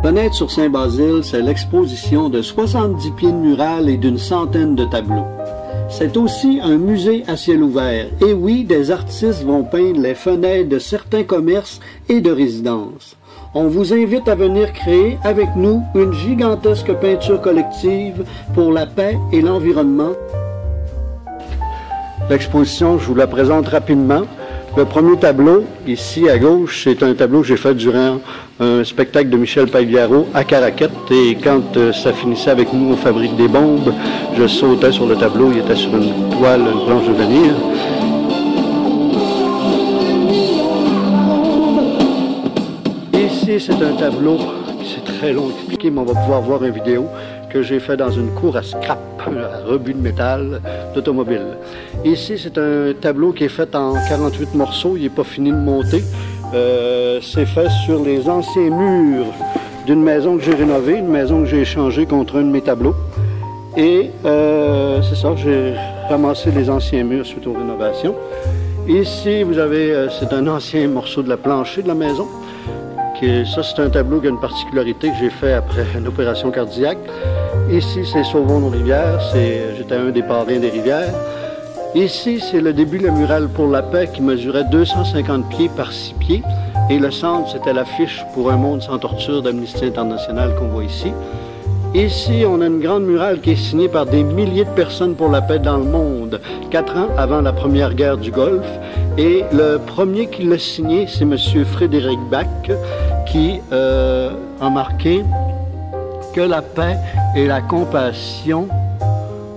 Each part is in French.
Fenêtre sur Saint-Basile, c'est l'exposition de 70 pieds de mural et d'une centaine de tableaux. C'est aussi un musée à ciel ouvert. Et oui, des artistes vont peindre les fenêtres de certains commerces et de résidences. On vous invite à venir créer avec nous une gigantesque peinture collective pour la paix et l'environnement. L'exposition, je vous la présente rapidement. Le premier tableau, ici à gauche, c'est un tableau que j'ai fait durant un spectacle de Michel Pagliaro à Caraquette. Et quand ça finissait avec nous, on fabrique des bombes, je sautais sur le tableau, il était sur une toile, une planche de venir. Ici, c'est un tableau, c'est très long à expliquer, mais on va pouvoir voir une vidéo que j'ai fait dans une cour à scrap, à rebut de métal d'automobile. Ici, c'est un tableau qui est fait en 48 morceaux, il n'est pas fini de monter. C'est fait sur les anciens murs d'une maison que j'ai rénovée, une maison que j'ai échangée contre un de mes tableaux. Et c'est ça, j'ai ramassé les anciens murs suite aux rénovations. Ici, vous avez, c'est un ancien morceau de la plancher de la maison. Ça, c'est un tableau qui a une particularité que j'ai fait après une opération cardiaque. Ici, c'est Sauvons-nos-rivières, j'étais un des parrains des rivières. Ici, c'est le début de la murale pour la paix qui mesurait 250 pieds par 6 pieds. Et le centre, c'était l'affiche pour un monde sans torture d'Amnesty International qu'on voit ici. Ici, on a une grande murale qui est signée par des milliers de personnes pour la paix dans le monde, 4 ans avant la première guerre du Golfe. Et le premier qui l'a signé, c'est M. Frédéric Bach, qui a marqué que la paix et la compassion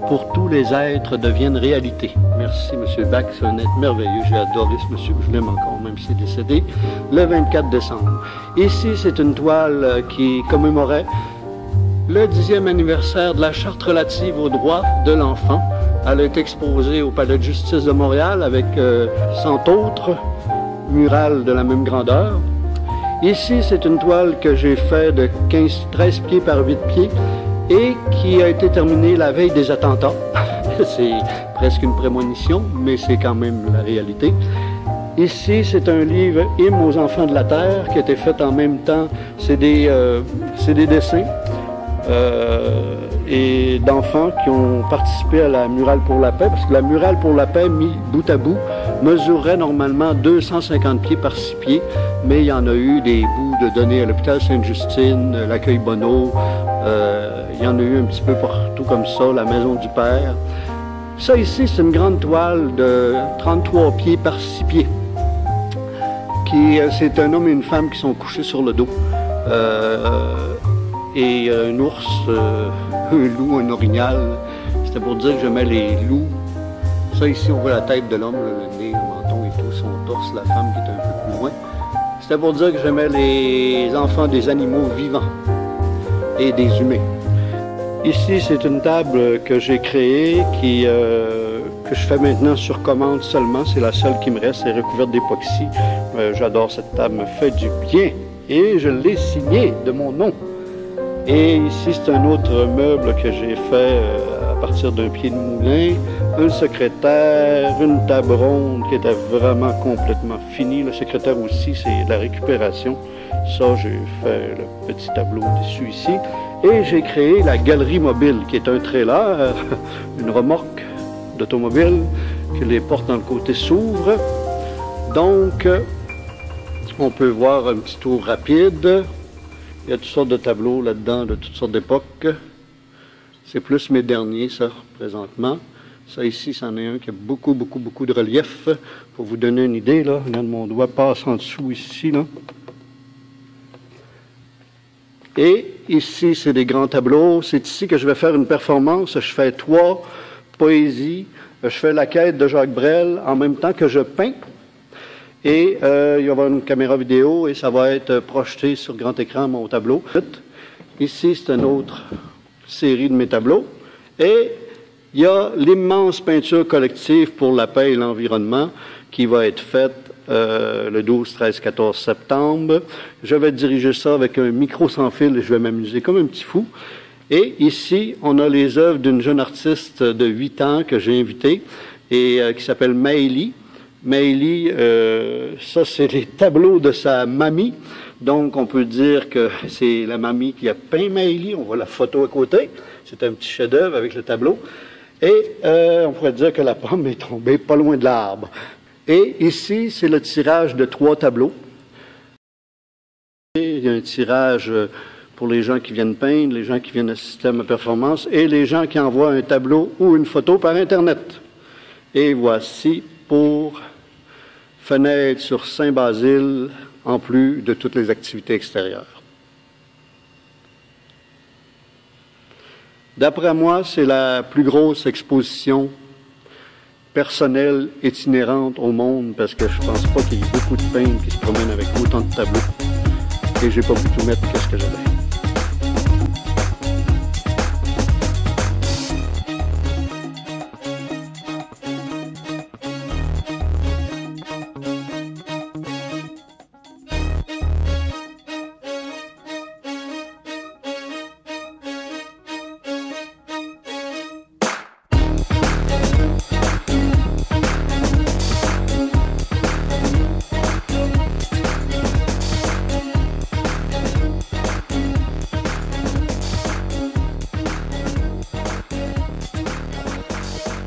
pour tous les êtres deviennent réalité. Merci, M. Bach, c'est un être merveilleux. J'ai adoré ce monsieur, je l'aime encore, même s'il est décédé, le 24 décembre. Ici, c'est une toile qui commémorait le 10e anniversaire de la Charte relative aux droits de l'enfant. Elle a été exposée au Palais de justice de Montréal avec 100 autres murales de la même grandeur. Ici, c'est une toile que j'ai faite de 13 pieds par 8 pieds et qui a été terminée la veille des attentats. C'est presque une prémonition, mais c'est quand même la réalité. Ici, c'est un livre « Hymne aux enfants de la terre » qui a été fait en même temps. C'est des dessins et d'enfants qui ont participé à la murale pour la paix, parce que la murale pour la paix, mis bout à bout, mesurerait normalement 250 pieds par 6 pieds, mais il y en a eu des bouts de données à l'hôpital Sainte-Justine, l'accueil Bonneau, il y en a eu un petit peu partout comme ça, la Maison du Père. Ça ici, c'est une grande toile de 33 pieds par 6 pieds. C'est un homme et une femme qui sont couchés sur le dos. Et un ours, un loup, un orignal. C'était pour dire que j'aimais les loups. Ça ici, on voit la tête de l'homme, le nez, le menton et tout, son torse, la femme qui est un peu plus loin. C'était pour dire que j'aimais les enfants des animaux vivants et des humains. Ici, c'est une table que j'ai créée, que je fais maintenant sur commande seulement. C'est la seule qui me reste, elle est recouverte d'époxy. J'adore cette table, me fait du bien. Et je l'ai signée de mon nom. Et ici, c'est un autre meuble que j'ai fait à partir d'un pied de moulin, un secrétaire, une table ronde qui était vraiment complètement finie. Le secrétaire aussi, c'est de la récupération. Ça, j'ai fait le petit tableau dessus ici. Et j'ai créé la galerie mobile, qui est un trailer, une remorque d'automobile, que les portes dans le côté s'ouvrent. Donc, on peut voir un petit tour rapide. Il y a toutes sortes de tableaux là-dedans, de toutes sortes d'époques. C'est plus mes derniers, ça, présentement. Ça ici, c'en est un qui a beaucoup de relief. Pour vous donner une idée, là, regarde, mon doigt passe en dessous ici, là. Et ici, c'est des grands tableaux. C'est ici que je vais faire une performance. Je fais 3 poésies. Je fais la quête de Jacques Brel en même temps que je peins. Et il va y avoir une caméra vidéo et ça va être projeté sur grand écran, mon tableau. Ici, c'est une autre série de mes tableaux. Et il y a l'immense peinture collective pour la paix et l'environnement qui va être faite le 12, 13, 14 septembre. Je vais diriger ça avec un micro sans fil et je vais m'amuser comme un petit fou. Et ici, on a les œuvres d'une jeune artiste de 8 ans que j'ai invitée et qui s'appelle Maëlie. Maëlie, ça c'est les tableaux de sa mamie. Donc, on peut dire que c'est la mamie qui a peint Maëlie. On voit la photo à côté. C'est un petit chef-d'œuvre avec le tableau. Et on pourrait dire que la pomme est tombée pas loin de l'arbre. Et ici, c'est le tirage de 3 tableaux. Et il y a un tirage pour les gens qui viennent peindre, les gens qui viennent assister à ma performance et les gens qui envoient un tableau ou une photo par Internet. Et voici pour Fenêtre sur Saint-Basile, en plus de toutes les activités extérieures. D'après moi, c'est la plus grosse exposition personnelle itinérante au monde parce que je pense pas qu'il y ait beaucoup de peintres qui se promènent avec autant de tableaux. Et j'ai pas pu tout mettre qu'est-ce que j'avais.